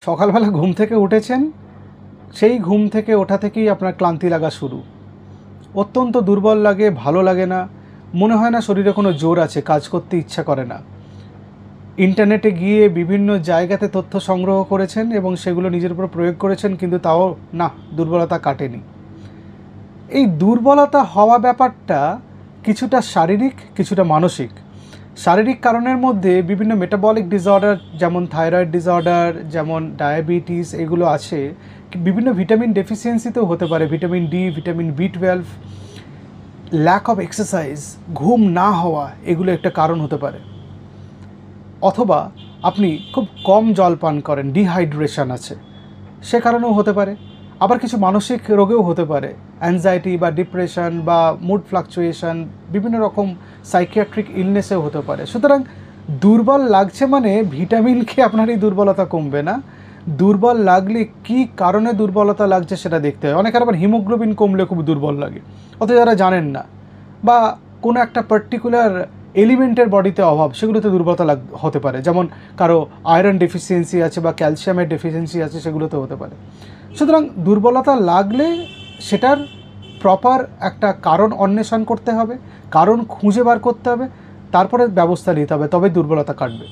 সকালবেলা ঘুম থেকে উঠেছেন, সেই ঘুম থেকে ওঠা থেকেই আপনার ক্লান্তি লাগা শুরু। অত্যন্ত দুর্বল লাগে, ভালো লাগে না, মনে হয় না শরীরে কোনো জোর আছে, কাজ করতে ইচ্ছা করে না। ইন্টারনেটে গিয়ে বিভিন্ন জায়গাতে তথ্য সংগ্রহ করেছেন এবং সেগুলো নিজের উপর প্রয়োগ করেছেন, কিন্তু তাও না, দুর্বলতা কাটেনি। এই দুর্বলতা হওয়া ব্যাপারটা কিছুটা শারীরিক, কিছুটা মানসিক। শারীরিক কারণের মধ্যে বিভিন্ন মেটাবলিক ডিসঅর্ডার, যেমন থাইরয়েড ডিসঅর্ডার, যেমন ডায়াবেটিস, এগুলো আছে। বিভিন্ন ভিটামিন ডেফিসিয়েন্সিতেও হতে পারে, ভিটামিন ডি, ভিটামিন বি12, ল্যাক অফ এক্সারসাইজ, ঘুম না হওয়া, এগুলো একটা কারণ হতে পারে। অথবা আপনি খুব কম জল পান করেন, ডিহাইড্রেশন আছে, সে কারণেও হতে পারে। আবার কিছু মানসিক রোগেও হতে পারে, অ্যাংজাইটি বা ডিপ্রেশন বা মুড ফ্লাকচুয়েশন, বিভিন্ন রকম সাইকিয়াট্রিক ইলনেসেও হতে পারে। সুতরাং দুর্বল লাগছে মানে ভিটামিন খেয়ে আপনার এই দুর্বলতা কমবে না। দুর্বল লাগলে কী কারণে দুর্বলতা লাগছে সেটা দেখতে হয়। অনেকের আবার হিমোগ্লোবিন কমলে খুব দুর্বল লাগে, অথচ যারা জানেন না, বা কোনো একটা পার্টিকুলার এলিমেন্টের বডিতে অভাব, সেগুলোতে দুর্বলতা হতে পারে। যেমন কারো আয়রন ডেফিসিয়েন্সি আছে বা ক্যালসিয়ামের ডেফিসিয়েন্সি আছে, সেগুলোতে হতে পারে। সুতরাং দুর্বলতা লাগলে সেটার প্রপার একটা কারণ অন্বেষণ করতে হবে, কারণ খুঁজে বার করতে হবে, তারপরে ব্যবস্থা নিতে হবে, তবে দুর্বলতা কাটবে।